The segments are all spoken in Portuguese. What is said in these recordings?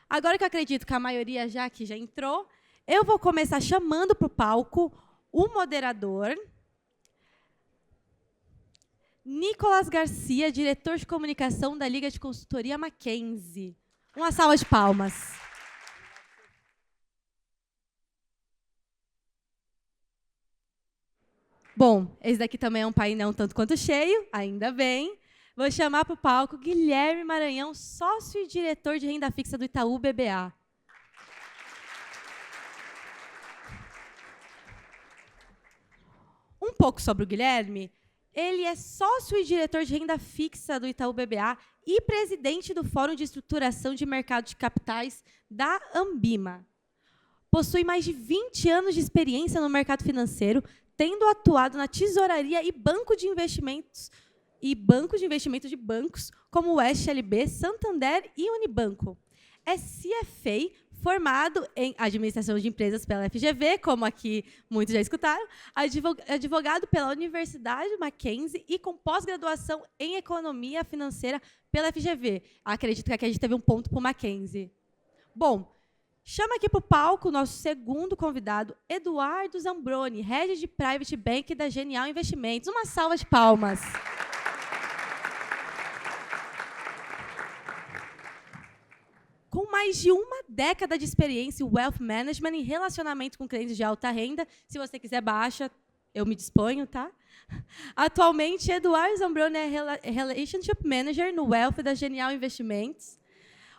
Agora que eu acredito que a maioria já entrou, eu vou começar chamando para o palco o moderador, Nicolas Garcia, diretor de comunicação da Liga de Consultoria Mackenzie. Uma salva de palmas. Bom, esse daqui também é um painel um tanto quanto cheio, ainda bem. Vou chamar para o palco Guilherme Maranhão, sócio e diretor de renda fixa do Itaú BBA. Um pouco sobre o Guilherme. Ele é sócio e diretor de renda fixa do Itaú BBA e presidente do Fórum de Estruturação de Mercado de Capitais da Ambima. Possui mais de 20 anos de experiência no mercado financeiro, tendo atuado na tesouraria e banco de investimentos de bancos como o SLB, Santander e Unibanco. É CFA, formado em Administração de Empresas pela FGV, como aqui muitos já escutaram, advogado pela Universidade Mackenzie e com pós-graduação em Economia Financeira pela FGV. Acredito que aqui a gente teve um ponto para o Mackenzie. Bom, chama aqui para o palco o nosso segundo convidado, Eduardo Zambroni, Head de Private Bank da Genial Investimentos. Uma salva de palmas. Com mais de uma década de experiência em Wealth Management e relacionamento com clientes de alta renda, se você quiser baixa, eu me disponho, tá? Atualmente, Eduardo Zambroni é Relationship Manager no Wealth da Genial Investimentos,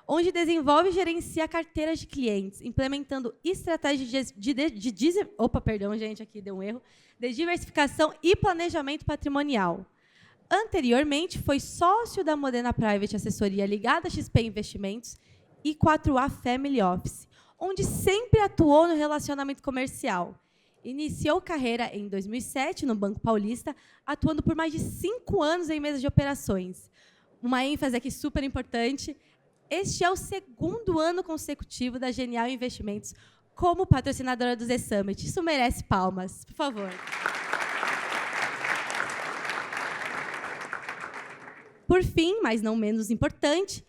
onde desenvolve e gerencia carteiras de clientes, implementando estratégias de diversificação e planejamento patrimonial. Anteriormente, foi sócio da Modena Private Assessoria ligada a XP Investimentos e 4A Family Office, onde sempre atuou no relacionamento comercial. Iniciou carreira em 2007 no Banco Paulista, atuando por mais de 5 anos em mesas de operações. Uma ênfase aqui super importante, este é o segundo ano consecutivo da Genial Investimentos como patrocinadora do Z-Summit. Isso merece palmas, por favor. Por fim, mas não menos importante,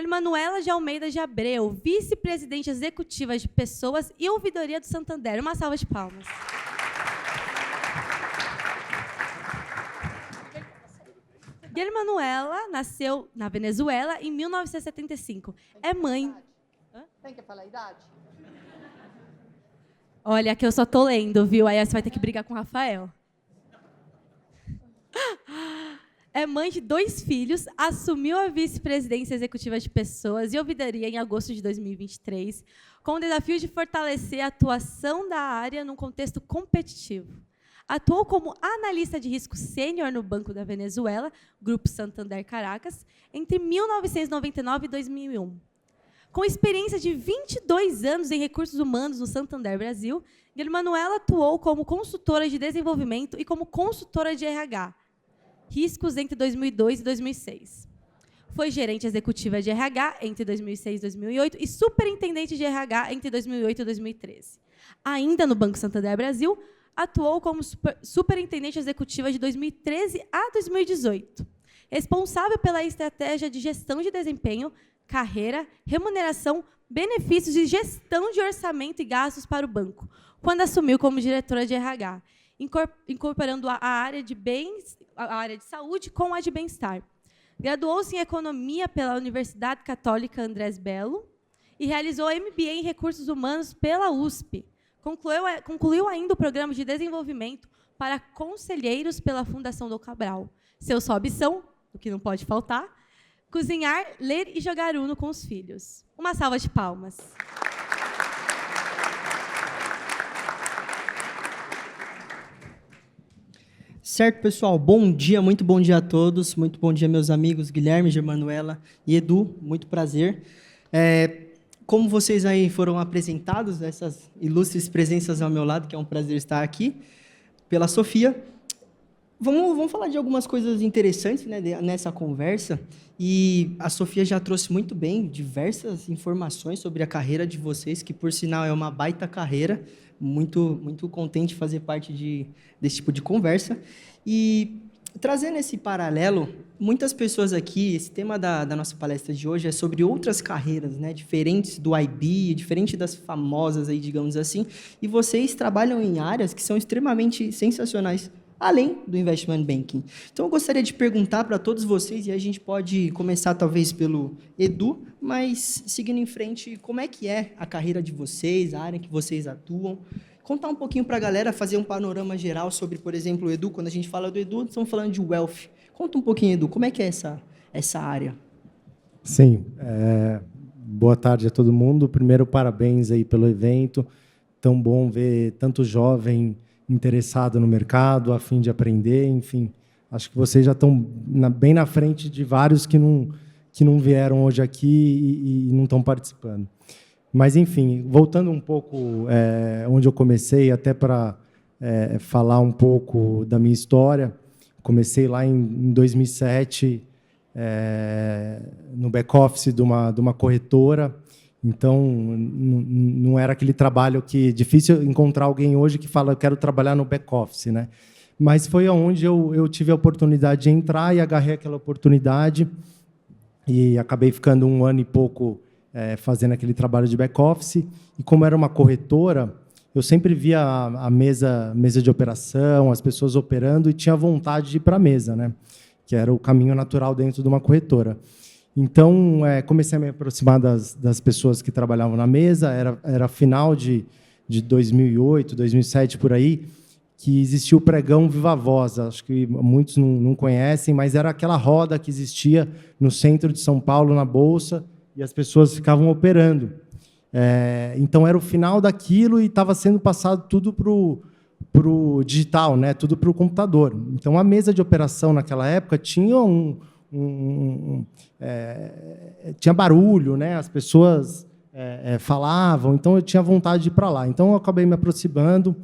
Manuela de Almeida de Abreu, vice-presidente executiva de Pessoas e Ouvidoria do Santander. Uma salva de palmas. Manuela nasceu na Venezuela em 1975. É mãe... Tem que falar a idade? Olha, que eu só tô lendo, viu? Aí você vai ter que brigar com o Rafael. É mãe de 2 filhos, assumiu a vice-presidência executiva de Pessoas e Ouvidoria em agosto de 2023, com o desafio de fortalecer a atuação da área num contexto competitivo. Atuou como analista de risco sênior no Banco da Venezuela, Grupo Santander Caracas, entre 1999 e 2001. Com experiência de 22 anos em recursos humanos no Santander Brasil, Manuela atuou como consultora de desenvolvimento e como consultora de RH, riscos entre 2002 e 2006. Foi gerente executiva de RH entre 2006 e 2008 e superintendente de RH entre 2008 e 2013. Ainda no Banco Santander Brasil, atuou como superintendente executiva de 2013 a 2018, responsável pela estratégia de gestão de desempenho, carreira, remuneração, benefícios e gestão de orçamento e gastos para o banco, quando assumiu como diretora de RH, incorporando a área de saúde com a de bem-estar. Graduou-se em Economia pela Universidade Católica Andrés Bello e realizou MBA em Recursos Humanos pela USP. Concluiu ainda o programa de desenvolvimento para conselheiros pela Fundação Dom Cabral. Seus hobbies são, o que não pode faltar, cozinhar, ler e jogar Uno com os filhos. Uma salva de palmas. Certo, pessoal. Bom dia, muito bom dia a todos. Muito bom dia, meus amigos Guilherme, Germanuela e Edu. Muito prazer. Como vocês aí foram apresentados, essas ilustres presenças ao meu lado, que é um prazer estar aqui, pela Sofia, vamos falar de algumas coisas interessantes, né, nessa conversa. E a Sofia já trouxe muito bem diversas informações sobre a carreira de vocês, que, por sinal, é uma baita carreira. Muito, muito contente de fazer parte desse tipo de conversa. E trazendo esse paralelo, muitas pessoas aqui, esse tema da nossa palestra de hoje é sobre outras carreiras, né, diferentes do IB, diferente das famosas, aí, digamos assim, e vocês trabalham em áreas que são extremamente sensacionais, além do investment banking. Então, eu gostaria de perguntar para todos vocês, e a gente pode começar talvez pelo Edu, mas seguindo em frente, como é que é a carreira de vocês, a área que vocês atuam? Contar um pouquinho para a galera, fazer um panorama geral sobre, por exemplo, o Edu. Quando a gente fala do Edu, estamos falando de wealth. Conta um pouquinho, Edu, como é que é essa área? Sim, boa tarde a todo mundo. Primeiro, parabéns aí pelo evento. Tão bom ver tanto jovem interessado no mercado, a fim de aprender, enfim. Acho que vocês já estão bem na frente de vários que não vieram hoje aqui e não estão participando. Mas, enfim, voltando um pouco onde eu comecei, até para falar um pouco da minha história. Comecei lá em 2007, no back-office de uma corretora. Então, não era aquele trabalho que... Difícil encontrar alguém hoje que fala, eu quero trabalhar no back-office, né? Mas foi onde eu tive a oportunidade de entrar e agarrei aquela oportunidade e acabei ficando 1 ano e pouco fazendo aquele trabalho de back-office. E como era uma corretora, eu sempre via a mesa de operação, as pessoas operando, e tinha vontade de ir para a mesa, né? Que era o caminho natural dentro de uma corretora. Então, comecei a me aproximar das pessoas que trabalhavam na mesa. Era final de 2008, 2007, por aí, que existia o pregão Viva Voz. Acho que muitos não conhecem, mas era aquela roda que existia no centro de São Paulo, na Bolsa, e as pessoas ficavam operando. Então, era o final daquilo e estava sendo passado tudo para o digital, né? Tudo para o computador. Então, a mesa de operação, naquela época, tinha tinha barulho, né? As pessoas falavam, então eu tinha vontade de ir para lá. Então, eu acabei me aproximando,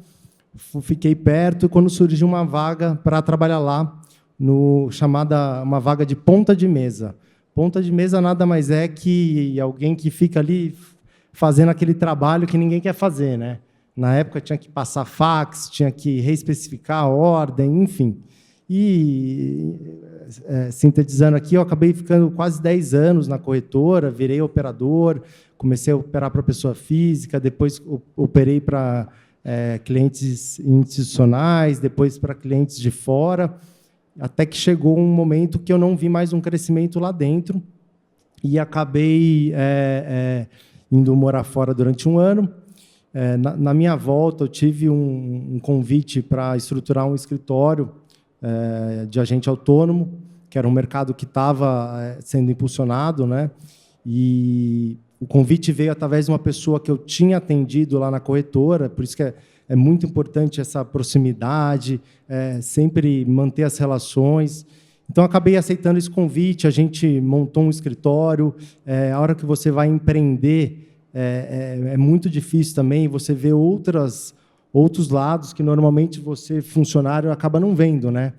fiquei perto, e quando surgiu uma vaga para trabalhar lá, uma vaga de ponta de mesa. Ponta de mesa nada mais é que alguém que fica ali fazendo aquele trabalho que ninguém quer fazer, né? Na época tinha que passar fax, tinha que reespecificar a ordem, enfim. E, sintetizando aqui, eu acabei ficando quase 10 anos na corretora, virei operador, comecei a operar para pessoa física, depois operei para clientes institucionais, depois para clientes de fora, até que chegou um momento que eu não vi mais um crescimento lá dentro e acabei indo morar fora durante 1 ano. Na minha volta, eu tive um convite para estruturar um escritório de agente autônomo, que era um mercado que estava sendo impulsionado, né? E o convite veio através de uma pessoa que eu tinha atendido lá na corretora, por isso que é muito importante essa proximidade, sempre manter as relações. Então, acabei aceitando esse convite, a gente montou um escritório. A hora que você vai empreender, é muito difícil também, você vê outros lados que, normalmente, você, funcionário, acaba não vendo, né?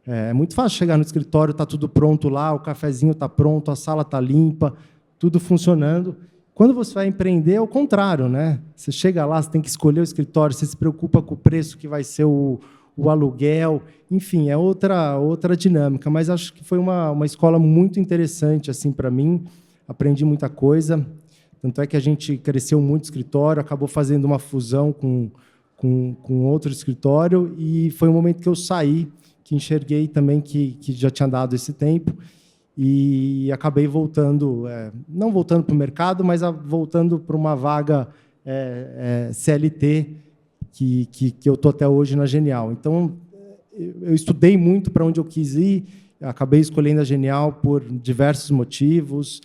É muito fácil chegar no escritório, está tudo pronto lá, o cafezinho está pronto, a sala está limpa, tudo funcionando. Quando você vai empreender, é o contrário, né? Você chega lá, você tem que escolher o escritório, você se preocupa com o preço que vai ser o aluguel, enfim, é outra dinâmica. Mas acho que foi uma escola muito interessante assim, para mim, aprendi muita coisa. Tanto é que a gente cresceu muito o escritório, acabou fazendo uma fusão com outro escritório, e foi um momento que eu saí, que enxerguei também que já tinha dado esse tempo, e acabei voltando, não voltando para o mercado, mas voltando para uma vaga CLT, que eu estou até hoje na Genial. Então, eu estudei muito para onde eu quis ir, acabei escolhendo a Genial por diversos motivos.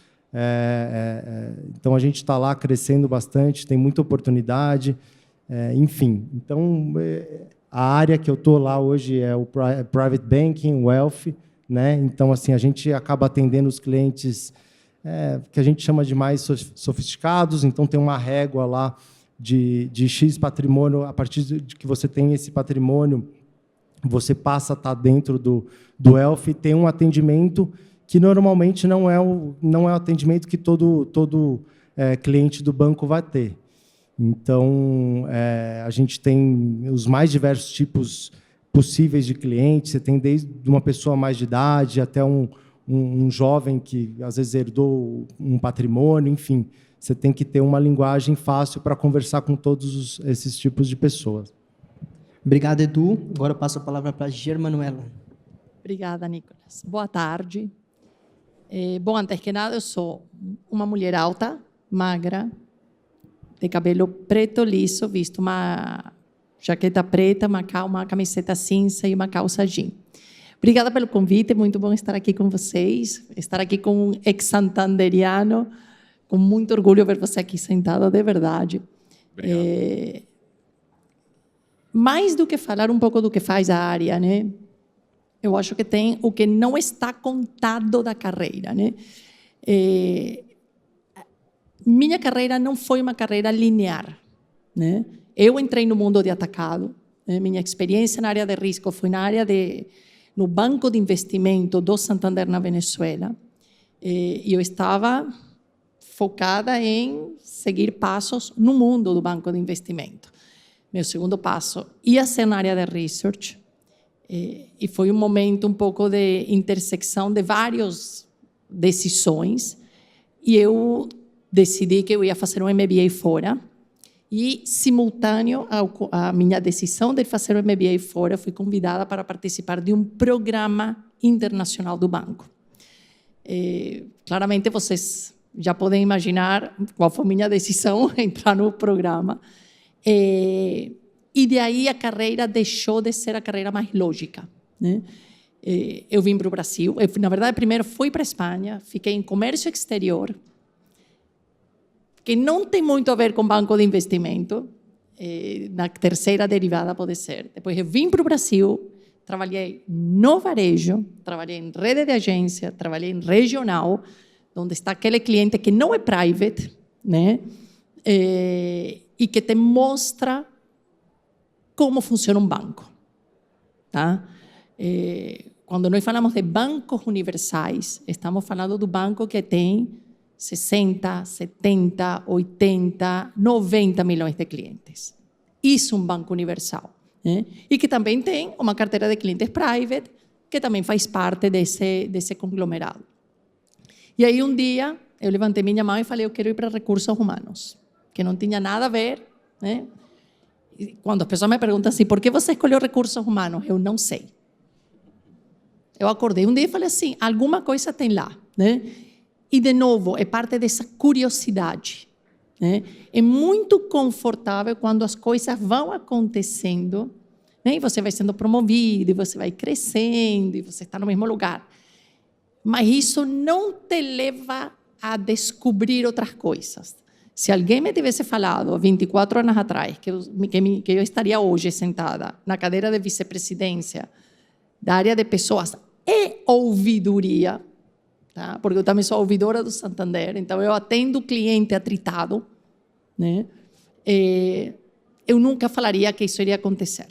Então, a gente está lá crescendo bastante, tem muita oportunidade, enfim. Então, a área que eu estou lá hoje é o Private Banking, Wealth, né? Então, assim, a gente acaba atendendo os clientes que a gente chama de mais sofisticados. Então, tem uma régua lá de X patrimônio. A partir de que você tem esse patrimônio, você passa a estar dentro do Wealth, e tem um atendimento que normalmente não é o atendimento que todo cliente do banco vai ter. Então, a gente tem os mais diversos tipos possíveis de clientes. Você tem desde uma pessoa mais de idade até um jovem que, às vezes, herdou um patrimônio, enfim. Você tem que ter uma linguagem fácil para conversar com todos esses tipos de pessoas. Obrigado, Edu. Agora eu passo a palavra para a Germanuela. Obrigada, Nicolas. Boa tarde. Bom, antes que nada, eu sou uma mulher alta, magra, de cabelo preto liso, visto uma jaqueta preta, uma camiseta cinza e uma calça jeans. Obrigada pelo convite, muito bom estar aqui com vocês, estar aqui com um ex-santanderiano, com muito orgulho ver você aqui sentado, de verdade. Mais do que falar um pouco do que faz a área, né? Eu acho que tem o que não está contado da carreira, né? Minha carreira não foi uma carreira linear, né? Eu entrei no mundo de atacado, né? Minha experiência na área de risco foi no banco de investimento do Santander na Venezuela. E eu estava focada em seguir passos no mundo do banco de investimento. Meu segundo passo ia ser na área de research, e foi um momento um pouco de intersecção de várias decisões, e eu decidi que eu ia fazer um MBA fora, e, simultâneo à minha decisão de fazer um MBA fora, fui convidada para participar de um programa internacional do banco. Claramente, vocês já podem imaginar qual foi a minha decisão, entrar no programa. E de aí a carreira deixou de ser a carreira mais lógica, né? Eu vim para o Brasil. Na verdade, primeiro fui para a Espanha, fiquei em comércio exterior, que não tem muito a ver com banco de investimento, na terceira derivada pode ser. Depois eu vim para o Brasil, trabalhei no varejo, trabalhei em rede de agência, trabalhei em regional, onde está aquele cliente que não é private, né? E que te mostra como funciona um banco. Tá? Quando nós falamos de bancos universais, estamos falando do banco que tem 60, 70, 80, 90 milhões de clientes. Isso é um banco universal, né? E que também tem uma carteira de clientes private, que também faz parte desse conglomerado. E aí, um dia, eu levantei minha mão e falei, eu quero ir para recursos humanos, que não tinha nada a ver, né? E quando as pessoas me perguntam assim, por que você escolheu recursos humanos? Eu não sei. Eu acordei um dia e falei assim, alguma coisa tem lá, né? E, de novo, é parte dessa curiosidade, né? É muito confortável quando as coisas vão acontecendo, né? E você vai sendo promovido, e você vai crescendo, e você está no mesmo lugar. Mas isso não te leva a descobrir outras coisas. Se alguém me tivesse falado 24 anos atrás que eu estaria hoje sentada na cadeira de vice-presidência da área de pessoas e ouvidoria, tá? Porque eu também sou ouvidora do Santander, então eu atendo o cliente atritado, né? Eu nunca falaria que isso iria acontecer.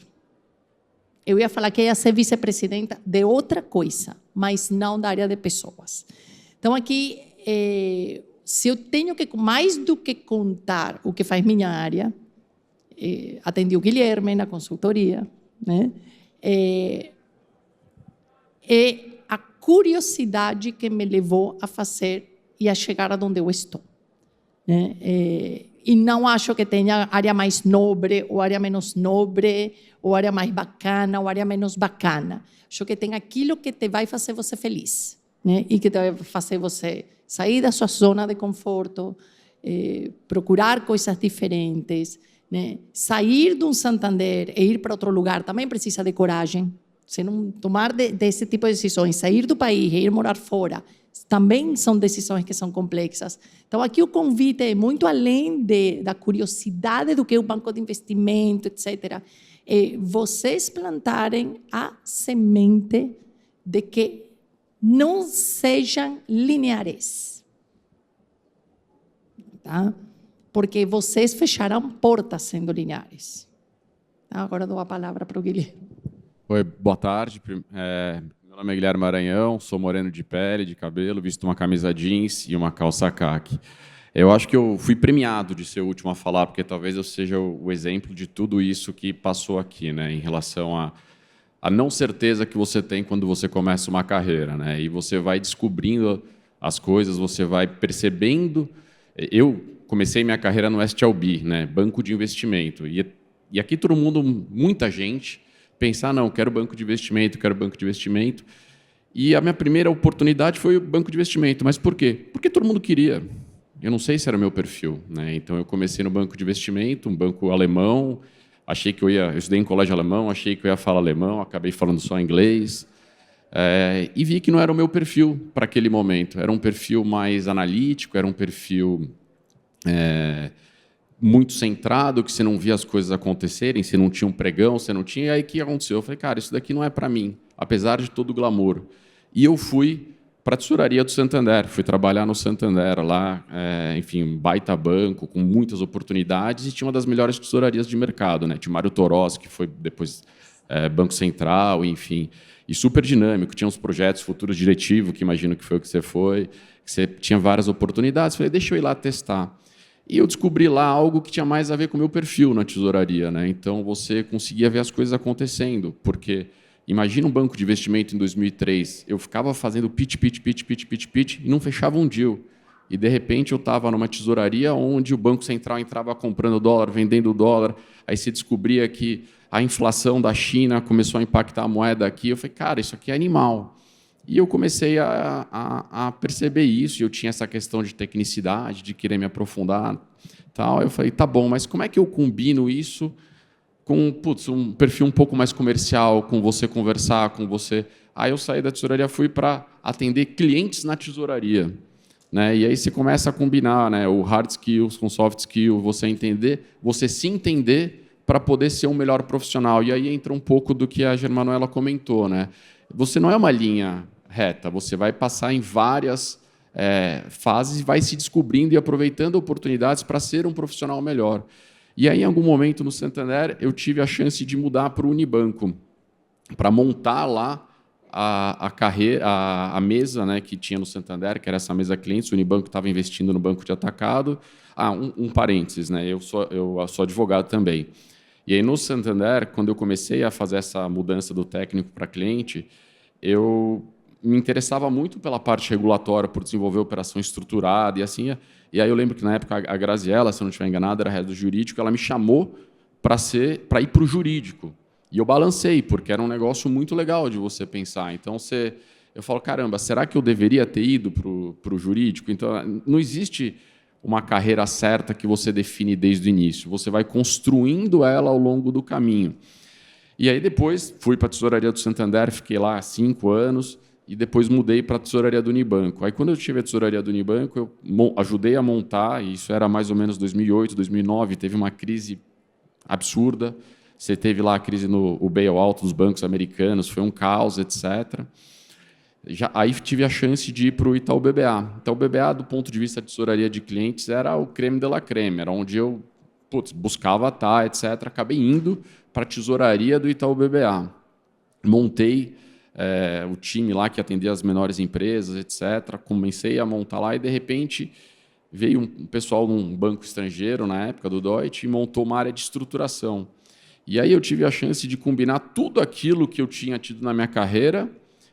Eu ia falar que ia ser vice-presidenta de outra coisa, mas não da área de pessoas. Então, aqui, se eu tenho que, mais do que contar o que faz minha área, atendi o Guilherme na consultoria, né? A curiosidade que me levou a fazer e a chegar aonde eu estou, né? E não acho que tenha área mais nobre ou área menos nobre, ou área mais bacana ou área menos bacana. Acho que tem aquilo que te vai fazer você feliz, né? E que te vai fazer você sair da sua zona de conforto, procurar coisas diferentes, né? Sair de um Santander e ir para outro lugar também precisa de coragem. Se não tomar desse tipo de decisões, sair do país e ir morar fora, também são decisões que são complexas. Então, aqui o convite é muito além da curiosidade do que é o banco de investimento, etc. Vocês plantarem a semente de que não sejam lineares. Tá? Porque vocês fecharão portas sendo lineares. Tá? Agora dou a palavra para o Guilherme. Oi, boa tarde. Meu nome é Guilherme Maranhão, sou moreno de pele, de cabelo, visto uma camisa jeans e uma calça caqui. Eu acho que eu fui premiado de ser o último a falar, porque talvez eu seja o exemplo de tudo isso que passou aqui, né, em relação a não certeza que você tem quando você começa uma carreira, né? E você vai descobrindo as coisas, você vai percebendo. Eu comecei minha carreira no STLB, né? Banco de investimento. E aqui todo mundo, muita gente, pensa, não, quero banco de investimento, quero banco de investimento. E a minha primeira oportunidade foi o banco de investimento. Mas por quê? Porque todo mundo queria. Eu não sei se era o meu perfil, né? Então eu comecei no banco de investimento, um banco alemão. Achei que eu estudei em colégio alemão, achei que eu ia falar alemão, acabei falando só inglês. E vi que não era o meu perfil para aquele momento. Era um perfil mais analítico, era um perfil muito centrado, que você não via as coisas acontecerem, você não tinha um pregão, você não tinha. E aí o que aconteceu? Eu falei, cara, isso daqui não é para mim, apesar de todo o glamour. E eu fui para a tesouraria do Santander, fui trabalhar no Santander lá, enfim, um baita banco, com muitas oportunidades, e tinha uma das melhores tesourarias de mercado, né? Tinha o Mário Toros, que foi depois Banco Central, enfim, e super dinâmico, tinha uns projetos futuros diretivo, que imagino que foi o que você foi, que você tinha várias oportunidades, falei, deixa eu ir lá testar. E eu descobri lá algo que tinha mais a ver com o meu perfil na tesouraria, né? Então você conseguia ver as coisas acontecendo, porque imagina um banco de investimento em 2003, eu ficava fazendo pitch, e não fechava um deal. E, de repente, eu estava numa tesouraria onde o Banco Central entrava comprando dólar, vendendo dólar, aí se descobria que a inflação da China começou a impactar a moeda aqui. Eu falei, cara, isso aqui é animal. E eu comecei a perceber isso, e eu tinha essa questão de tecnicidade, de querer me aprofundar. Tal. Eu falei, tá bom, mas como é que eu combino isso com um perfil um pouco mais comercial, com você conversar, com você... Aí eu saí da tesouraria, fui para atender clientes na tesouraria. Né? E aí você começa a combinar, né, o hard skills com soft skills, você se entender para poder ser um melhor profissional. E aí entra um pouco do que a Germanoela comentou. Né? Você não é uma linha reta, você vai passar em várias fases e vai se descobrindo e aproveitando oportunidades para ser um profissional melhor. E aí, em algum momento, no Santander, eu tive a chance de mudar para o Unibanco, para montar lá a mesa, né, que tinha no Santander, que era essa mesa clientes. O Unibanco estava investindo no banco de atacado. Um parênteses, né, eu sou advogado também. E aí, no Santander, quando eu comecei a fazer essa mudança do técnico para cliente, eu me interessava muito pela parte regulatória, por desenvolver operação estruturada e assim. E aí eu lembro que, na época, a Graziella, se eu não estiver enganado, era a head do jurídico, ela me chamou para ir para o jurídico. E eu balancei, porque era um negócio muito legal de você pensar. Então, eu falo, caramba, será que eu deveria ter ido para o jurídico? Então, não existe uma carreira certa que você define desde o início. Você vai construindo ela ao longo do caminho. E aí, depois, fui para a tesouraria do Santander, fiquei lá 5 anos, e depois mudei para a tesouraria do Unibanco. Aí, quando eu tive a tesouraria do Unibanco, eu ajudei a montar, e isso era mais ou menos 2008, 2009, teve uma crise absurda. Você teve lá a crise o bailout dos bancos americanos, foi um caos, etc. Aí tive a chance de ir para o Itaú BBA. Itaú BBA, do ponto de vista de tesouraria de clientes, era o creme de la creme, era onde eu buscava estar, etc. Acabei indo para a tesouraria do Itaú BBA. Montei o time lá que atendia as menores empresas, etc. Comecei a montar lá e, de repente, veio um pessoal num banco estrangeiro, na época do Deutsche, e montou uma área de estruturação. E aí eu tive a chance de combinar tudo aquilo que eu tinha tido na minha carreira,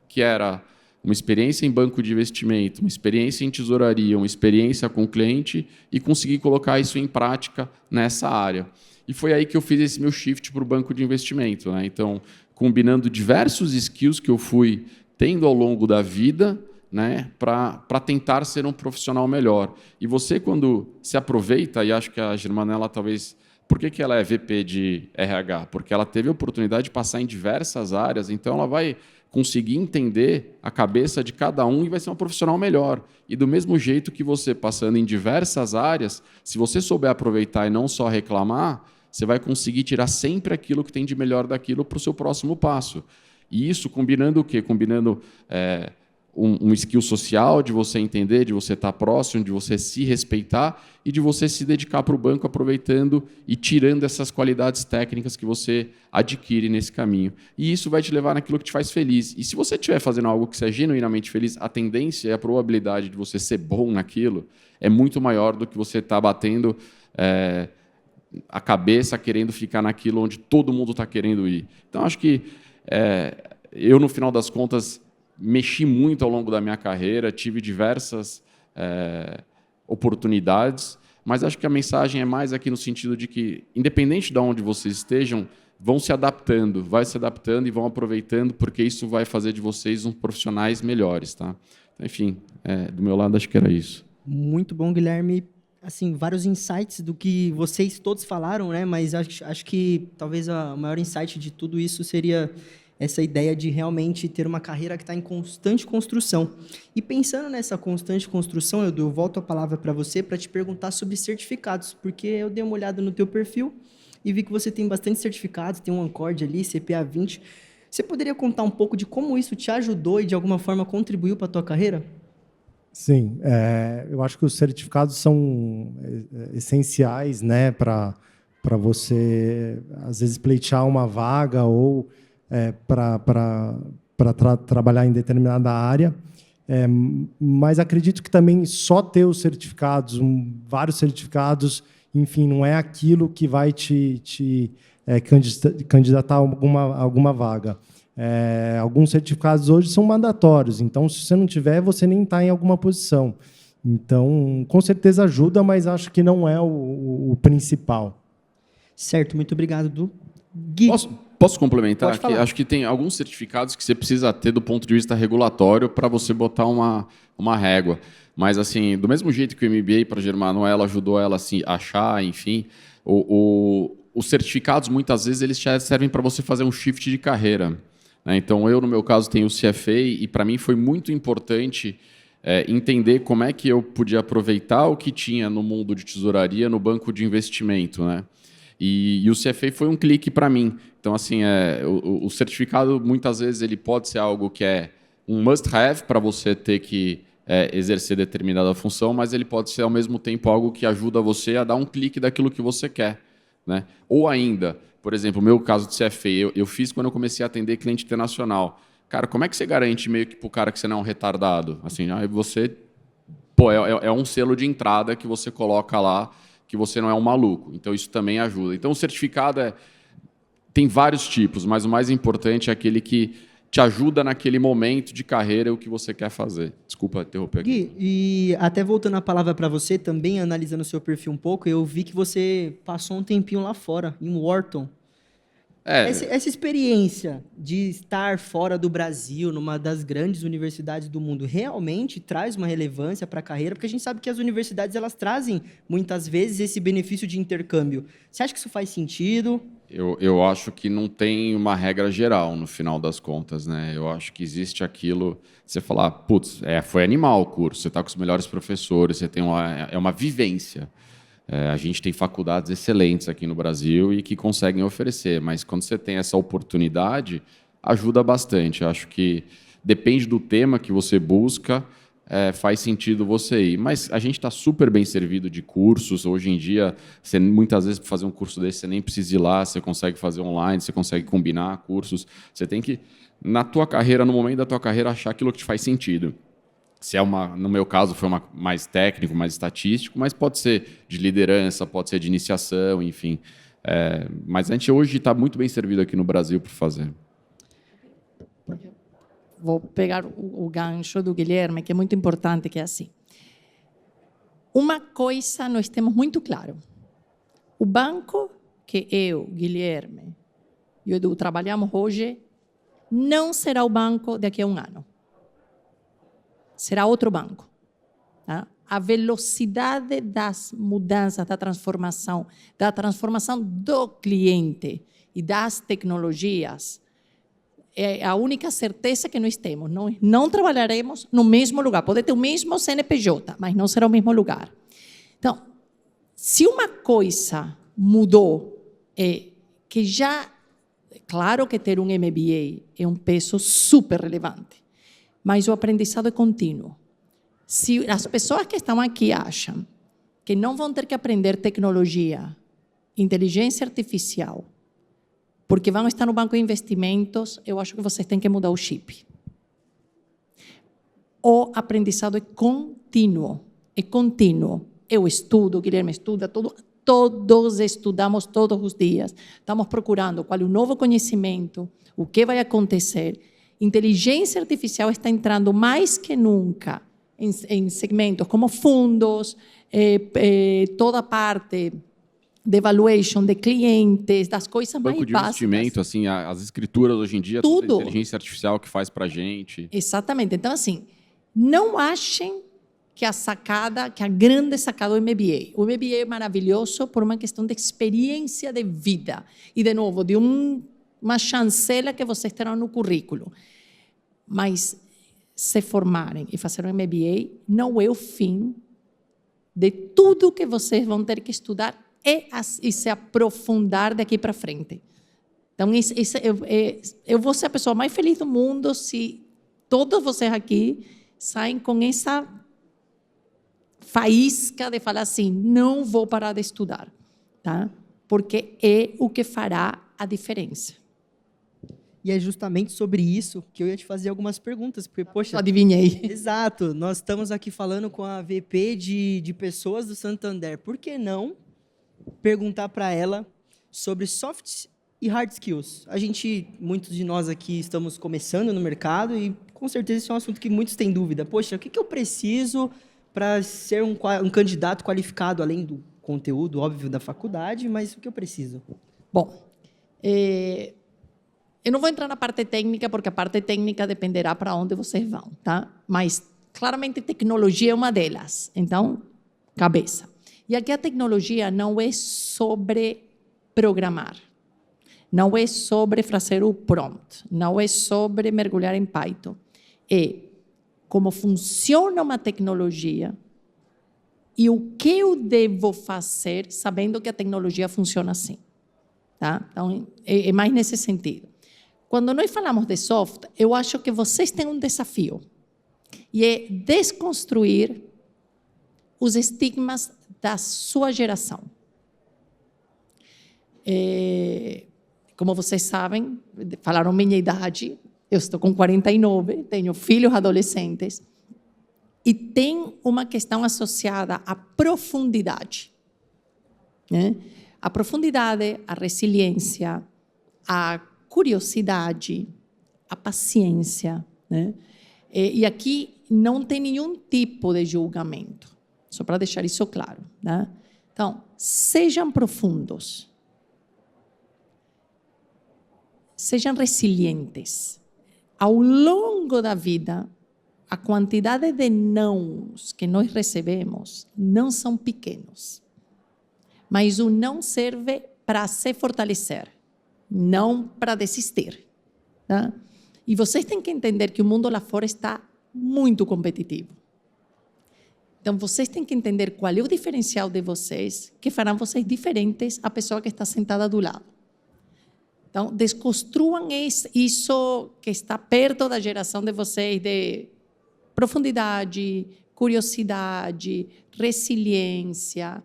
que era uma experiência em banco de investimento, uma experiência em tesouraria, uma experiência com o cliente, e conseguir colocar isso em prática nessa área. E foi aí que eu fiz esse meu shift para o banco de investimento. Né? Então, combinando diversos skills que eu fui tendo ao longo da vida, né, para tentar ser um profissional melhor. E você, quando se aproveita, e acho que a Germanoela talvez... Por que ela é VP de RH? Porque ela teve a oportunidade de passar em diversas áreas, então ela vai conseguir entender a cabeça de cada um e vai ser um profissional melhor. E do mesmo jeito que você, passando em diversas áreas, se você souber aproveitar e não só reclamar, você vai conseguir tirar sempre aquilo que tem de melhor daquilo para o seu próximo passo. E isso combinando o quê? Combinando um skill social, de você entender, de você estar próximo, de você se respeitar e de você se dedicar para o banco, aproveitando e tirando essas qualidades técnicas que você adquire nesse caminho. E isso vai te levar naquilo que te faz feliz. E se você estiver fazendo algo que seja genuinamente feliz, a tendência e a probabilidade de você ser bom naquilo é muito maior do que você estar batendo a cabeça querendo ficar naquilo onde todo mundo está querendo ir. Então, acho que eu, no final das contas, mexi muito ao longo da minha carreira, tive diversas oportunidades, mas acho que a mensagem é mais aqui no sentido de que, independente de onde vocês estejam, vão se adaptando e vão aproveitando, porque isso vai fazer de vocês uns profissionais melhores. Tá? Enfim, do meu lado, acho que era isso. Muito bom, Guilherme. Assim, vários insights do que vocês todos falaram, né? Mas acho que talvez o maior insight de tudo isso seria essa ideia de realmente ter uma carreira que está em constante construção. E pensando nessa constante construção, Edu, eu volto a palavra para você para te perguntar sobre certificados, porque eu dei uma olhada no teu perfil e vi que você tem bastante certificados, tem um Ancord ali, CPA 20. Você poderia contar um pouco de como isso te ajudou e de alguma forma contribuiu para a tua carreira? Sim, eu acho que os certificados são essenciais, né, para você, às vezes, pleitear uma vaga ou para trabalhar em determinada área. Mas acredito que também só ter os certificados, vários certificados, enfim, não é aquilo que vai te candidatar a alguma vaga. Alguns certificados hoje são mandatórios, então, se você não tiver, você nem está em alguma posição. Então, com certeza ajuda, mas acho que não é o principal. Certo, muito obrigado, Du. Gui, Posso complementar? Pode falar. Acho que tem alguns certificados que você precisa ter do ponto de vista regulatório para você botar uma régua. Mas, assim, do mesmo jeito que o MBA para a Germanoela ajudou ela assim, a achar, enfim, os certificados, muitas vezes, eles já servem para você fazer um shift de carreira. Então, eu, no meu caso, tenho o CFA e, para mim, foi muito importante entender como é que eu podia aproveitar o que tinha no mundo de tesouraria no banco de investimento. Né? E o CFA foi um clique para mim. Então, assim, o certificado, muitas vezes, ele pode ser algo que é um must-have para você ter que exercer determinada função, mas ele pode ser, ao mesmo tempo, algo que ajuda você a dar um clique daquilo que você quer. Né? Ou ainda, por exemplo, o meu caso de CFA, eu fiz quando eu comecei a atender cliente internacional. Cara, como é que você garante meio que para o cara que você não é um retardado? Assim, você... é um selo de entrada que você coloca lá que você não é um maluco. Então, isso também ajuda. Então, o certificado tem vários tipos, mas o mais importante é aquele que te ajuda naquele momento de carreira o que você quer fazer. Desculpa interromper aqui. Gui, e até voltando a palavra para você, também analisando o seu perfil um pouco, eu vi que você passou um tempinho lá fora, em Wharton. Essa experiência de estar fora do Brasil, numa das grandes universidades do mundo, realmente traz uma relevância para a carreira? Porque a gente sabe que as universidades elas trazem, muitas vezes, esse benefício de intercâmbio. Você acha que isso faz sentido? Eu acho que não tem uma regra geral, no final das contas. Né? Eu acho que existe aquilo... Você falar, putz, foi animal o curso, você está com os melhores professores, você tem uma vivência. A gente tem faculdades excelentes aqui no Brasil e que conseguem oferecer, mas quando você tem essa oportunidade, ajuda bastante. Eu acho que depende do tema que você busca, faz sentido você ir. Mas a gente está super bem servido de cursos. Hoje em dia, você, muitas vezes, para fazer um curso desse, você nem precisa ir lá, você consegue fazer online, você consegue combinar cursos. Você tem que, na tua carreira, no momento da tua carreira, achar aquilo que te faz sentido. Se no meu caso, foi mais técnico, mais estatístico, mas pode ser de liderança, pode ser de iniciação, enfim. Mas a gente hoje está muito bem servido aqui no Brasil para fazer. Vou pegar o gancho do Guilherme, que é muito importante, que é assim. Uma coisa nós temos muito claro. O banco que eu, Guilherme e o Edu trabalhamos hoje não será o banco daqui a um ano. Será outro banco. Tá? A velocidade das mudanças, da transformação do cliente e das tecnologias é a única certeza que nós temos. Nós não trabalharemos no mesmo lugar. Pode ter o mesmo CNPJ, mas não será o mesmo lugar. Então, se uma coisa mudou, que já... Claro que ter um MBA é um peso super relevante, mas o aprendizado é contínuo. Se as pessoas que estão aqui acham que não vão ter que aprender tecnologia, inteligência artificial, porque vão estar no banco de investimentos, eu acho que vocês têm que mudar o chip. O aprendizado é contínuo. É contínuo. Eu estudo, o Guilherme estuda, todos estudamos todos os dias. Estamos procurando qual é o novo conhecimento, o que vai acontecer. Inteligência artificial está entrando mais que nunca em segmentos como fundos, toda a parte de evaluation de clientes, das coisas mais Banco de básicas. investimento, assim, as escrituras hoje em dia, Tudo. toda a inteligência artificial que faz para a gente. Exatamente. Então, assim, não achem que a grande sacada do MBA. O MBA é maravilhoso por uma questão de experiência de vida. E, de novo, de uma chancela que vocês terão no currículo. Mas se formarem e fazer um MBA não é o fim de tudo que vocês vão ter que estudar e se aprofundar daqui para frente. Então, eu vou ser a pessoa mais feliz do mundo se todos vocês aqui saem com essa faísca de falar assim, não vou parar de estudar, tá? Porque é o que fará a diferença. E é justamente sobre isso que eu ia te fazer algumas perguntas, porque, poxa... Adivinhei. Exato, nós estamos aqui falando com a VP de pessoas do Santander. Por que não perguntar para ela sobre soft e hard skills? Muitos de nós aqui estamos começando no mercado e com certeza esse é um assunto que muitos têm dúvida. Poxa, o que eu preciso para ser um candidato qualificado, além do conteúdo, óbvio, da faculdade, mas o que eu preciso? Bom, eu não vou entrar na parte técnica, porque a parte técnica dependerá para onde vocês vão, tá? Mas, claramente, tecnologia é uma delas. Então, cabeça. E aqui a tecnologia não é sobre programar. Não é sobre fazer o prompt. Não é sobre mergulhar em Python. É como funciona uma tecnologia e o que eu devo fazer sabendo que a tecnologia funciona assim. Tá? Então, é mais nesse sentido. Quando nós falamos de soft, eu acho que vocês têm um desafio. E é desconstruir os estigmas da sua geração. Como vocês sabem, falaram minha idade, eu estou com 49, tenho filhos adolescentes, e tem uma questão associada à profundidade. Né? A profundidade, a resiliência, a curiosidade, a paciência. Né? E aqui não tem nenhum tipo de julgamento, só para deixar isso claro. Né? Então, sejam profundos, sejam resilientes. Ao longo da vida, a quantidade de nãos que nós recebemos não são pequenos, mas o não serve para se fortalecer, não para desistir. Tá? E vocês têm que entender que o mundo lá fora está muito competitivo. Então, vocês têm que entender qual é o diferencial de vocês que farão vocês diferentes à pessoa que está sentada do lado. Então, desconstruam isso que está perto da geração de vocês, de profundidade, curiosidade, resiliência,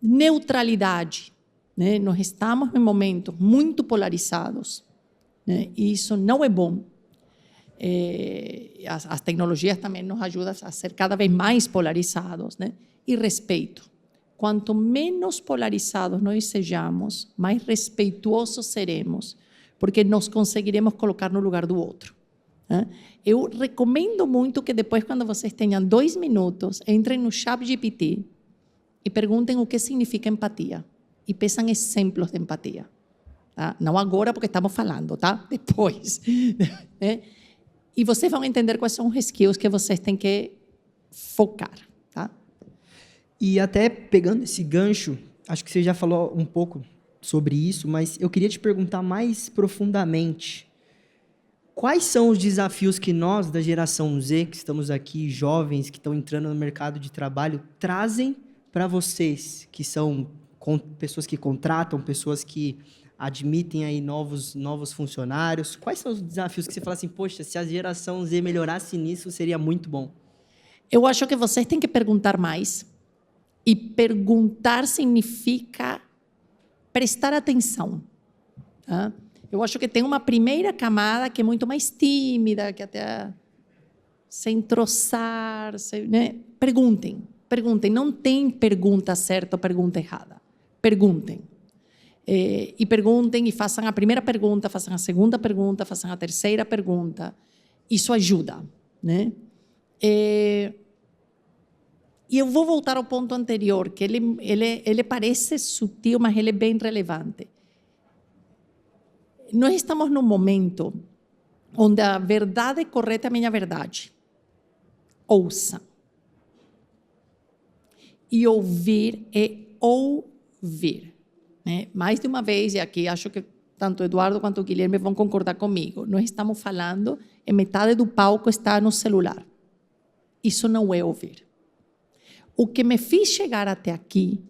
neutralidade. Né? Nós estamos em momentos muito polarizados, né? E isso não é bom. As tecnologias também nos ajudam a ser cada vez mais polarizados, né? E respeito. Quanto menos polarizados nós sejamos, mais respeituosos seremos, porque nós conseguiremos colocar no lugar do outro. Né? Eu recomendo muito que depois, quando vocês tenham 2 minutos, entrem no ChatGPT e perguntem o que significa empatia. E peçam exemplos de empatia. Tá? Não agora, porque estamos falando, tá? Depois. Né? E vocês vão entender quais são os skills que vocês têm que focar. Tá? E até pegando esse gancho, acho que você já falou um pouco sobre isso, mas eu queria te perguntar mais profundamente. Quais são os desafios que nós, da geração Z, que estamos aqui, jovens, que estão entrando no mercado de trabalho, trazem para vocês, que são pessoas que contratam, pessoas que admitem aí novos funcionários? Quais são os desafios que você fala assim, poxa, se a geração Z melhorasse nisso, seria muito bom? Eu acho que vocês têm que perguntar mais. E perguntar significa prestar atenção. Tá? Eu acho que tem uma primeira camada que é muito mais tímida, que até se entrossar, né? Perguntem. Perguntem, não tem pergunta certa ou pergunta errada. Perguntem. E perguntem e façam a primeira pergunta, façam a segunda pergunta, façam a terceira pergunta. Isso ajuda, né? E eu vou voltar ao ponto anterior, que ele parece sutil, mas ele é bem relevante. Nós estamos num momento onde a verdade correta é a minha verdade. Ouça. E ouvir é ouvir. Né? Mais de uma vez, e aqui acho que tanto o Eduardo quanto o Guilherme vão concordar comigo, nós estamos falando e metade do palco está no celular. Isso não é ouvir. O que me fez chegar até aqui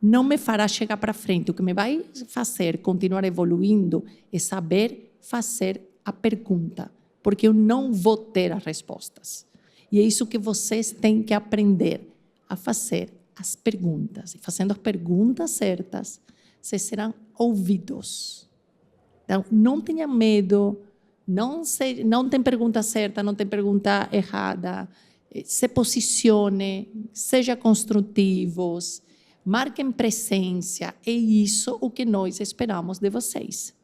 não me fará chegar para frente. O que me vai fazer continuar evoluindo é saber fazer a pergunta, porque eu não vou ter as respostas. E é isso que vocês têm que aprender, a fazer as perguntas. E fazendo as perguntas certas, vocês serão ouvidos. Então, não tenha medo, não tem pergunta certa, não tem pergunta errada. Se posicione, seja construtivos, marquem presença. É isso o que nós esperamos de vocês.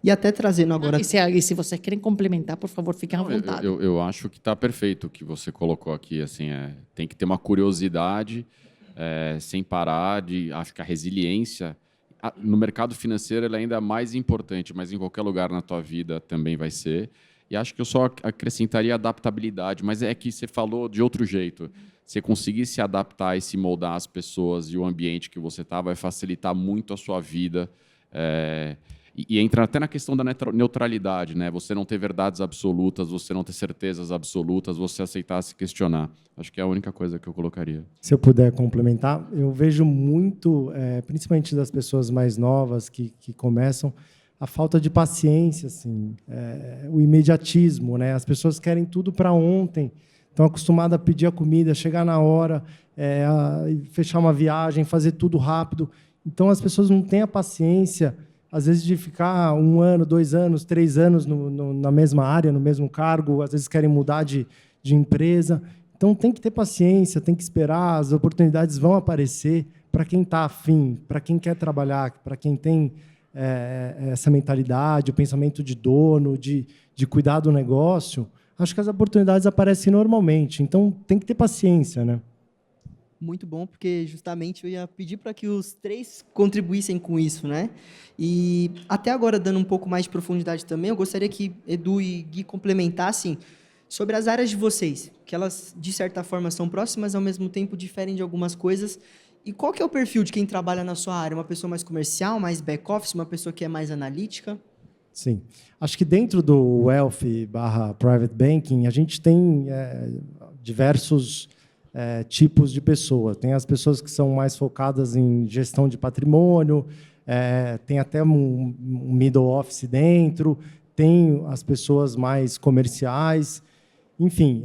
E até trazendo agora... E se vocês querem complementar, por favor, fiquem à vontade. Eu acho que está perfeito o que você colocou aqui. Assim, tem que ter uma curiosidade, sem parar, acho que a resiliência... No mercado financeiro ela é ainda mais importante, mas em qualquer lugar na tua vida também vai ser. E acho que eu só acrescentaria adaptabilidade, mas é que você falou de outro jeito. Você conseguir se adaptar e se moldar às pessoas e o ambiente que você está vai facilitar muito a sua vida. E entra até na questão da neutralidade, né? Você não ter verdades absolutas, você não ter certezas absolutas, você aceitar se questionar. Acho que é a única coisa que eu colocaria. Se eu puder complementar, eu vejo muito, principalmente das pessoas mais novas que começam, a falta de paciência, assim, o imediatismo, né? As pessoas querem tudo para ontem, estão acostumadas a pedir a comida, chegar na hora, fechar uma viagem, fazer tudo rápido. Então, as pessoas não têm a paciência, às vezes, de ficar 1 ano, 2 anos, 3 anos na mesma área, no mesmo cargo, às vezes querem mudar de empresa. Então, tem que ter paciência, tem que esperar, as oportunidades vão aparecer para quem está afim, para quem quer trabalhar, para quem tem essa mentalidade, o pensamento de dono, de cuidar do negócio. Acho que as oportunidades aparecem normalmente. Então, tem que ter paciência, né? Muito bom, porque justamente eu ia pedir para que os 3 contribuíssem com isso, né? E até agora, dando um pouco mais de profundidade também, eu gostaria que Edu e Gui complementassem sobre as áreas de vocês, que elas, de certa forma, são próximas, ao mesmo tempo diferem de algumas coisas. E qual que é o perfil de quem trabalha na sua área? Uma pessoa mais comercial, mais back-office, uma pessoa que é mais analítica? Sim. Acho que dentro do Wealth/Private Banking, a gente tem diversos tipos de pessoa. Tem as pessoas que são mais focadas em gestão de patrimônio, tem até um middle office dentro, tem as pessoas mais comerciais. Enfim,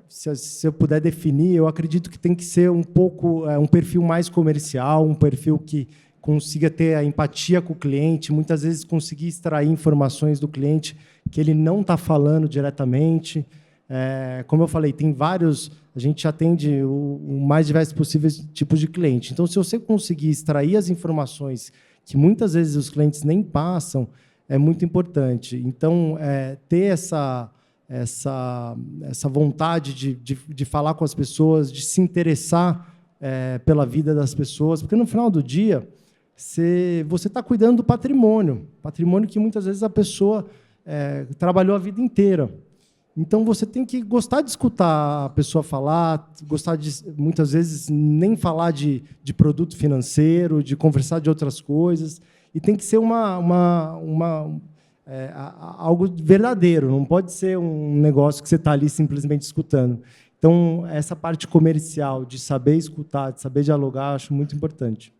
se eu puder definir, eu acredito que tem que ser um pouco um perfil mais comercial, um perfil que consiga ter a empatia com o cliente, muitas vezes conseguir extrair informações do cliente que ele não está falando diretamente. Como eu falei, tem vários... A gente atende o mais diversos possíveis tipos de cliente. Então, se você conseguir extrair as informações que muitas vezes os clientes nem passam, é muito importante. Então, ter essa vontade de falar com as pessoas, de se interessar pela vida das pessoas, porque, no final do dia, você está cuidando do patrimônio que muitas vezes a pessoa trabalhou a vida inteira. Então, você tem que gostar de escutar a pessoa falar, gostar de, muitas vezes, nem falar de produto financeiro, de conversar de outras coisas, e tem que ser algo verdadeiro, não pode ser um negócio que você está ali simplesmente escutando. Então, essa parte comercial, de saber escutar, de saber dialogar, acho muito importante.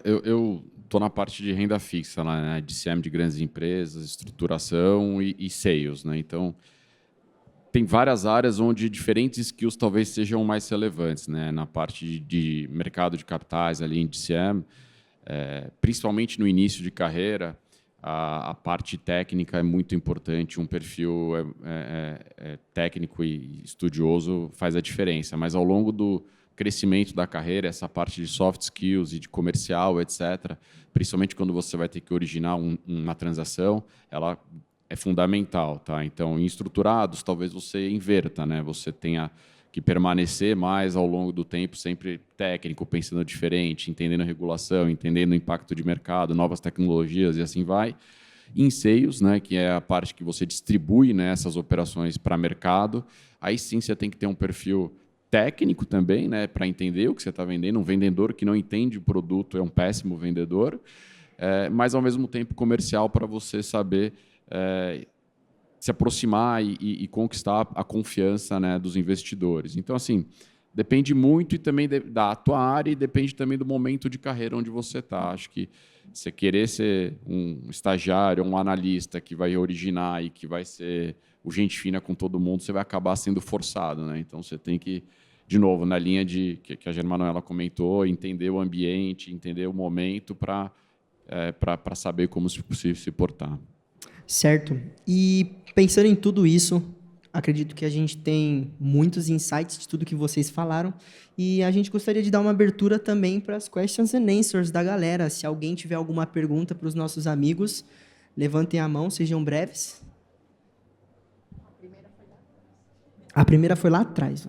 Eu estou na parte de renda fixa, né, de DCM de grandes empresas, estruturação e sales. Né? Então, tem várias áreas onde diferentes skills talvez sejam mais relevantes. Né? Na parte de mercado de capitais, ali em DCM, principalmente no início de carreira, a parte técnica é muito importante, um perfil técnico e estudioso faz a diferença, mas ao longo do crescimento da carreira, essa parte de soft skills e de comercial, etc., principalmente quando você vai ter que originar uma transação, ela é fundamental. Tá? Então, em estruturados, talvez você inverta, né? Você tenha que permanecer mais ao longo do tempo, sempre técnico, pensando diferente, entendendo a regulação, entendendo o impacto de mercado, novas tecnologias e assim vai. Em sales, né, que é a parte que você distribui, né, essas operações para mercado, aí sim você tem que ter um perfil técnico também, né, para entender o que você está vendendo. Um vendedor que não entende o produto é um péssimo vendedor, mas, ao mesmo tempo, comercial para você saber se aproximar e conquistar a confiança, né, dos investidores. Então, assim, depende muito e também da tua área e depende também do momento de carreira onde você está. Acho que você querer ser um estagiário, um analista que vai originar e que vai ser o gente fina com todo mundo, você vai acabar sendo forçado, né? Então, você tem que, de novo, na linha que a Germanoela comentou, entender o ambiente, entender o momento para saber como se portar. Certo. E pensando em tudo isso, acredito que a gente tem muitos insights de tudo que vocês falaram e a gente gostaria de dar uma abertura também para as questions and answers da galera. Se alguém tiver alguma pergunta para os nossos amigos, levantem a mão, sejam breves. A primeira foi lá atrás.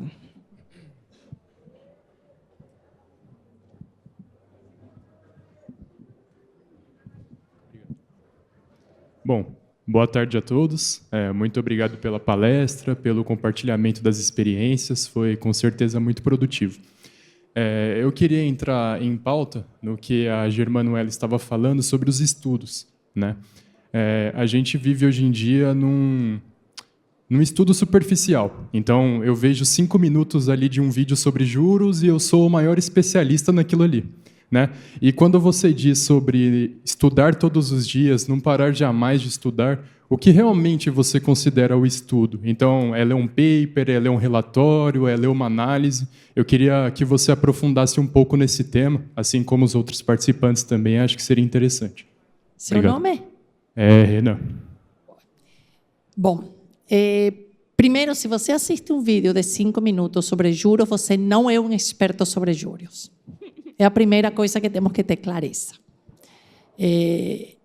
Bom, boa tarde a todos. Muito obrigado pela palestra, pelo compartilhamento das experiências. Foi, com certeza, muito produtivo. Eu queria entrar em pauta no que a Germanoela estava falando sobre os estudos, né? A gente vive, hoje em dia, num estudo superficial. Então, eu vejo 5 minutos ali de um vídeo sobre juros e eu sou o maior especialista naquilo ali. Né? E quando você diz sobre estudar todos os dias, não parar jamais de estudar, o que realmente você considera o estudo? Então, é ler um paper, é ler um relatório, é ler uma análise? Eu queria que você aprofundasse um pouco nesse tema, assim como os outros participantes também, acho que seria interessante. Seu Obrigado. nome? Renan. Bom, primeiro, se você assiste um vídeo de 5 minutos sobre juros, você não é um experto sobre juros. É a primeira coisa que temos que ter clareza. E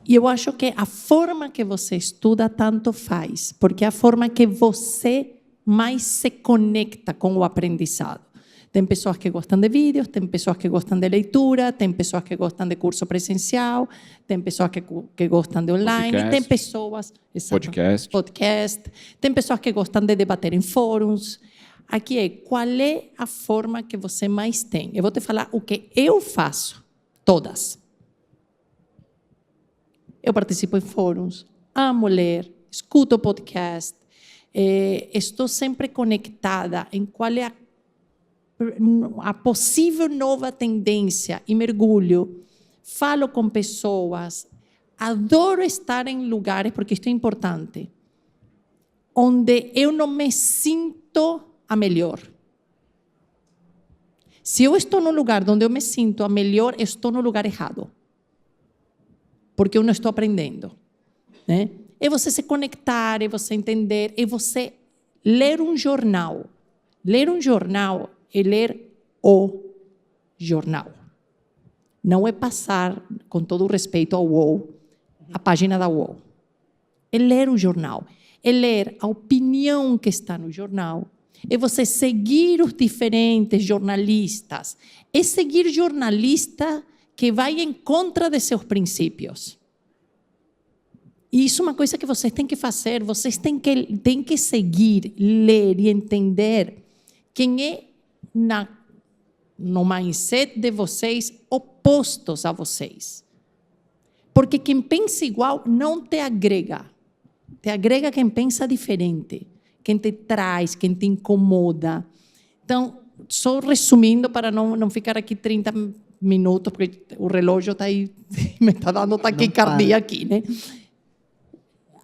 eu acho que a forma que você estuda tanto faz, porque é a forma que você mais se conecta com o aprendizado. Tem pessoas que gostam de vídeos, tem pessoas que gostam de leitura, tem pessoas que gostam de curso presencial, tem pessoas que gostam de online, podcast, tem pessoas... podcast. Tem pessoas que gostam de debater em fóruns. Aqui qual é a forma que você mais tem? Eu vou te falar o que eu faço, todas. Eu participo em fóruns, amo ler, escuto podcast, estou sempre conectada em qual é a possível nova tendência e mergulho. Falo com pessoas, adoro estar em lugares, porque isto é importante, onde eu não me sinto a melhor. Se eu estou num lugar onde eu me sinto a melhor, eu estou no lugar errado. Porque eu não estou aprendendo. Né? É você se conectar, é você entender, é você ler um jornal. Ler um jornal é ler o jornal. Não é passar, com todo o respeito ao UOL, a página da UOL. É ler o jornal. É ler a opinião que está no jornal. É você seguir os diferentes jornalistas. É seguir jornalista que vai em contra de seus princípios. E isso é uma coisa que vocês têm que fazer. Vocês têm que seguir, ler e entender quem é no mindset de vocês opostos a vocês. Porque quem pensa igual não te agrega. Te agrega quem pensa diferente. Quem te traz, quem te incomoda. Então, só resumindo, para não ficar aqui 30 minutos, porque o relógio está aí, me está dando taquicardia aqui, né?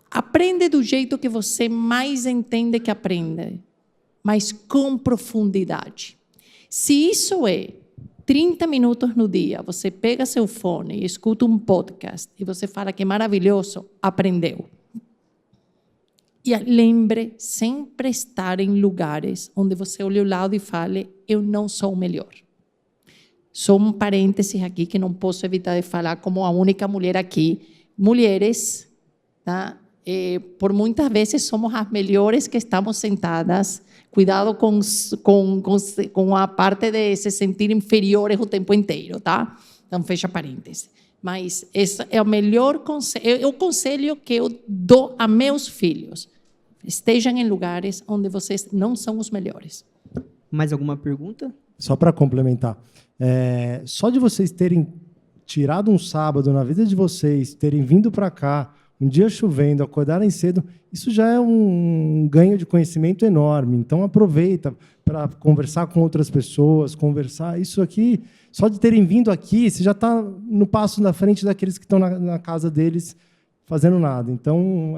Aprende do jeito que você mais entende que aprende, mas com profundidade. Se isso é 30 minutos no dia, você pega seu fone e escuta um podcast e você fala que é maravilhoso, aprendeu. E lembre sempre estar em lugares onde você olhe ao lado e fale, eu não sou o melhor. Só um parênteses aqui que não posso evitar de falar como a única mulher aqui. Mulheres, tá? Por muitas vezes somos as melhores que estamos sentadas. Cuidado com a parte de se sentir inferiores o tempo inteiro, tá? Então, fecha parênteses. Mas esse é o melhor conselho, o conselho que eu dou a meus filhos. Estejam em lugares onde vocês não são os melhores. Mais alguma pergunta? Só para complementar, só de vocês terem tirado um sábado na vida de vocês, terem vindo para cá, um dia chovendo, acordarem cedo, isso já é um ganho de conhecimento enorme. Então, aproveita para conversar com outras pessoas, conversar. Isso aqui, só de terem vindo aqui, você já está no passo na frente daqueles que estão na casa deles fazendo nada. Então,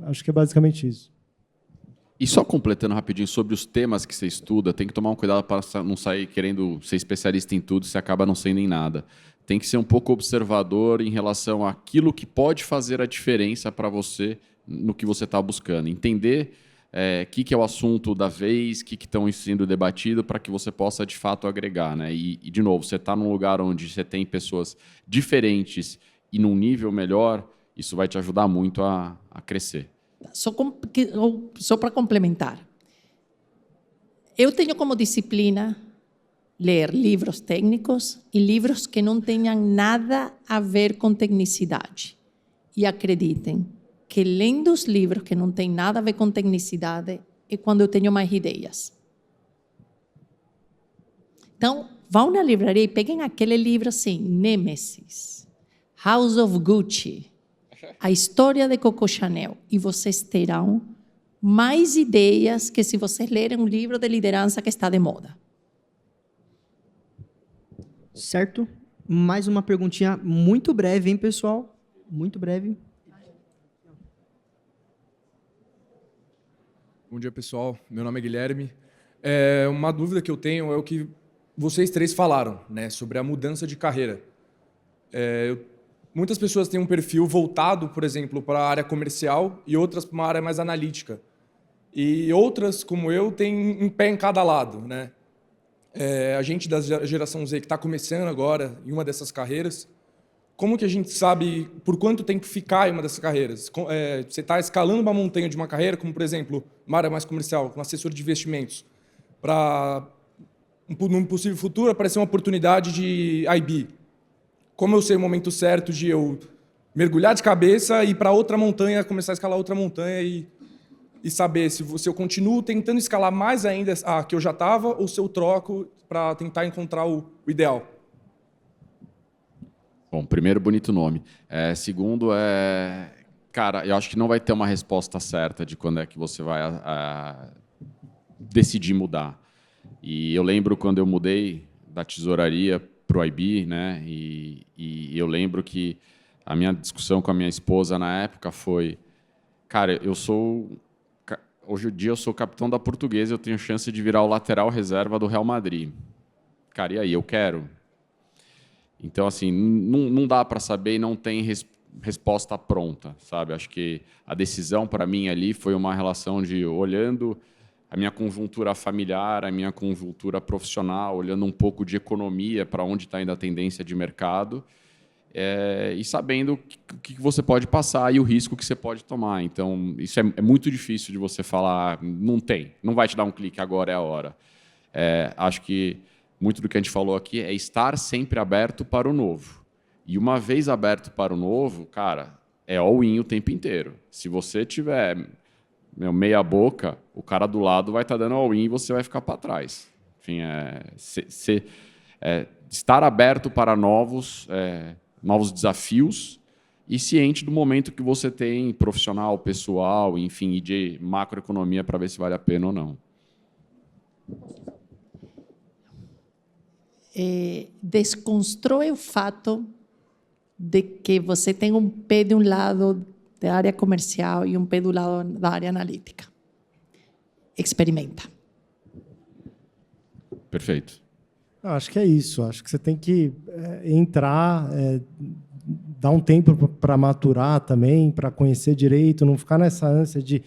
acho que é basicamente isso. E só completando rapidinho sobre os temas que você estuda, tem que tomar um cuidado para não sair querendo ser especialista em tudo, você acaba não sendo em nada. Tem que ser um pouco observador em relação àquilo que pode fazer a diferença para você no que você está buscando. Entender o que é o assunto da vez, o que estão sendo debatido, para que você possa, de fato, agregar. Né? E, de novo, você está num lugar onde você tem pessoas diferentes e num nível melhor, isso vai te ajudar muito a crescer. Só para complementar. Eu tenho como disciplina ler livros técnicos e livros que não tenham nada a ver com tecnicidade. E acreditem que lendo os livros que não têm nada a ver com tecnicidade é quando eu tenho mais ideias. Então, vão na livraria e peguem aquele livro assim, Nemesis, House of Gucci, a história de Coco Chanel, e vocês terão mais ideias que se vocês lerem um livro de liderança que está de moda. Certo? Mais uma perguntinha muito breve, hein, pessoal? Muito breve. Bom dia, pessoal. Meu nome é Guilherme. Uma dúvida que eu tenho é o que vocês três falaram, né, sobre a mudança de carreira. Muitas pessoas têm um perfil voltado, por exemplo, para a área comercial e outras para uma área mais analítica. E outras, como eu, têm um pé em cada lado, né? A gente da geração Z que está começando agora em uma dessas carreiras, como que a gente sabe por quanto tempo ficar em uma dessas carreiras? Você está escalando uma montanha de uma carreira, como, por exemplo, uma área mais comercial, como assessor de investimentos, para, num possível futuro, aparecer uma oportunidade de IB. Como eu sei o momento certo de eu mergulhar de cabeça e ir para outra montanha, começar a escalar outra montanha e saber se eu continuo tentando escalar mais ainda a que eu já estava ou se eu troco para tentar encontrar o ideal. Bom, primeiro, bonito nome. Segundo, cara, eu acho que não vai ter uma resposta certa de quando é que você vai decidir mudar. E eu lembro quando eu mudei da tesouraria para o IB, né? E eu lembro que a minha discussão com a minha esposa na época foi, cara, hoje em dia eu sou capitão da Portuguesa, eu tenho chance de virar o lateral reserva do Real Madrid. Cara, e aí, eu quero? Então, assim, não dá para saber e não tem resposta pronta, sabe? Acho que a decisão, para mim, ali foi uma relação de olhando a minha conjuntura familiar, a minha conjuntura profissional, olhando um pouco de economia, para onde está indo a tendência de mercado, e sabendo o que você pode passar e o risco que você pode tomar. Então, isso é muito difícil de você falar, não vai te dar um clique, agora é a hora. Acho que muito do que a gente falou aqui é estar sempre aberto para o novo. E uma vez aberto para o novo, cara, é all-in o tempo inteiro. Se você tiver meia boca, o cara do lado vai estar dando all-in e você vai ficar para trás. Enfim, estar aberto para novos desafios e ciente do momento que você tem profissional, pessoal, enfim, e de macroeconomia para ver se vale a pena ou não. Desconstrói o fato de que você tem um pé de um lado da área comercial e um pé do lado da área analítica. Experimenta. Perfeito. Acho que é isso. Acho que você tem que entrar, dar um tempo para maturar também, para conhecer direito, não ficar nessa ânsia de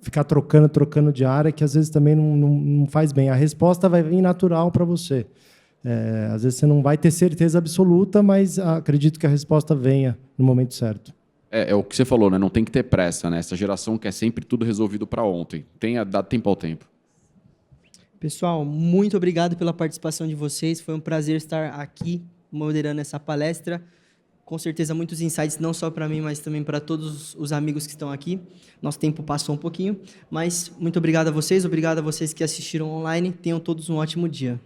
ficar trocando de área, que às vezes também não faz bem. A resposta vai vir natural para você. Às vezes você não vai ter certeza absoluta, mas acredito que a resposta venha no momento certo. É o que você falou, né? Não tem que ter pressa, né? Essa geração quer sempre tudo resolvido para ontem. Dá tempo ao tempo. Pessoal, muito obrigado pela participação de vocês. Foi um prazer estar aqui moderando essa palestra. Com certeza, muitos insights, não só para mim, mas também para todos os amigos que estão aqui. Nosso tempo passou um pouquinho, mas muito obrigado a vocês que assistiram online. Tenham todos um ótimo dia.